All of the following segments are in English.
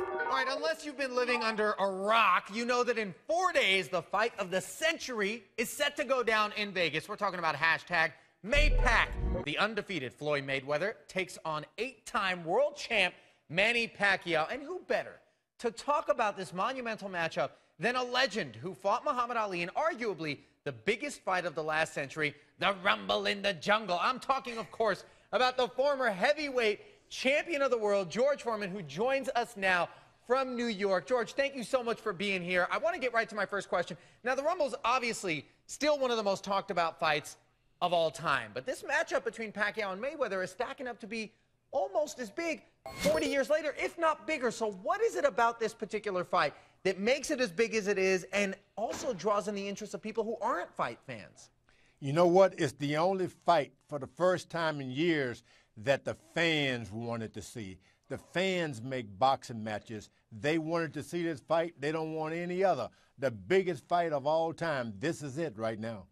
All right, unless you've been living under a rock, you know that in 4 days, the fight of the century is set to go down in Vegas. We're talking about hashtag Maypac. The undefeated Floyd Mayweather takes on 8-time world champ Manny Pacquiao. And who better to talk about this monumental matchup than a legend who fought Muhammad Ali in arguably the biggest fight of the last century, the Rumble in the Jungle. I'm talking, of course, about the former heavyweight champion of the world, George Foreman, who joins us now from New York. George, thank you so much for being here. I want to get right to my first question. Now, the Rumble's obviously still one of the most talked about fights of all time, but this matchup between Pacquiao and Mayweather is stacking up to be almost as big 40 years later, if not bigger. So what is it about this particular fight that makes it as big as it is and also draws in the interest of people who aren't fight fans? You know what? It's the only fight for the first time in years that the fans wanted to see. The fans make boxing matches. They wanted to see this fight. They don't want any other. The biggest fight of all time. This is it right now.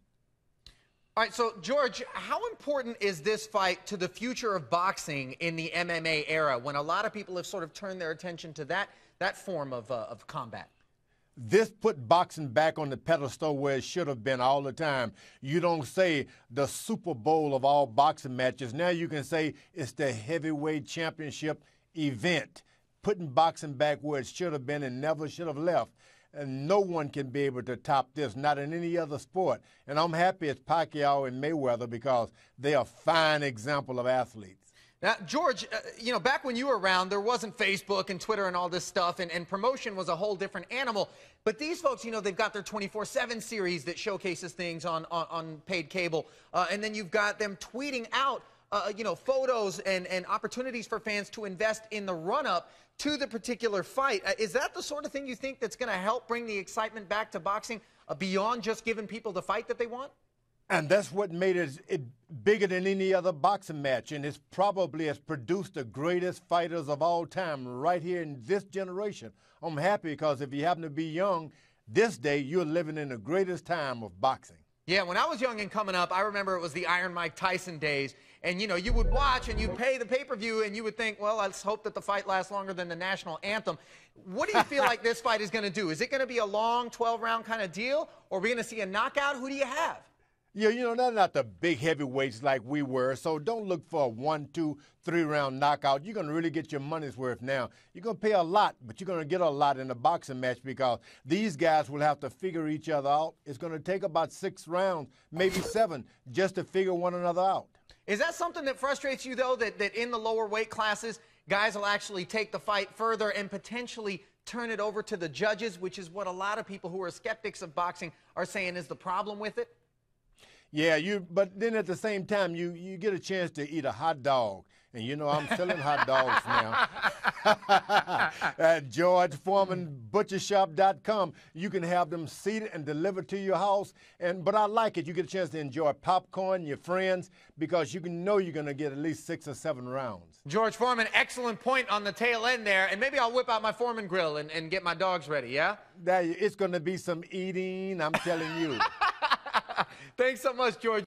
All right, so, George, how important is this fight to the future of boxing in the MMA era when a lot of people have sort of turned their attention to that form of combat? This put boxing back on the pedestal where it should have been all the time. You don't say the Super Bowl of all boxing matches. Now you can say it's the heavyweight championship event, putting boxing back where it should have been and never should have left. And no one can be able to top this, not in any other sport. And I'm happy it's Pacquiao and Mayweather because they are a fine example of athletes. Now, George, you know, back when you were around, there wasn't Facebook and Twitter and all this stuff, and promotion was a whole different animal. But these folks, you know, they've got their 24/7 series that showcases things on paid cable. And then you've got them tweeting out, you know, photos and opportunities for fans to invest in the run-up to the particular fight. Is that the sort of thing you think that's going to help bring the excitement back to boxing beyond just giving people the fight that they want? And that's what made it bigger than any other boxing match. And it's probably has produced the greatest fighters of all time right here in this generation. I'm happy because if you happen to be young, this day you're living in the greatest time of boxing. Yeah, when I was young and coming up, I remember it was the Iron Mike Tyson days. And, you know, you would watch and you'd pay the pay-per-view and you would think, well, let's hope that the fight lasts longer than the national anthem. What do you feel like this fight is going to do? Is it going to be a long 12-round kind of deal? Or are we going to see a knockout? Who do you have? Yeah, you know, they're not the big heavyweights like we were, so don't look for a 1, 2, 3-round knockout. You're going to really get your money's worth now. You're going to pay a lot, but you're going to get a lot in a boxing match because these guys will have to figure each other out. It's going to take about 6 rounds, maybe 7, just to figure one another out. Is that something that frustrates you, though, that in the lower weight classes, guys will actually take the fight further and potentially turn it over to the judges, which is what a lot of people who are skeptics of boxing are saying is the problem with it? Yeah, but then at the same time, you get a chance to eat a hot dog. And, you know, I'm selling hot dogs now. At GeorgeForemanButcherShop.com, you can have them seated and delivered to your house. But I like it. You get a chance to enjoy popcorn, your friends, because you know you're going to get at least 6 or 7 rounds. George Foreman, excellent point on the tail end there. And maybe I'll whip out my Foreman grill and get my dogs ready, yeah? It's going to be some eating, I'm telling you. Thanks so much, George.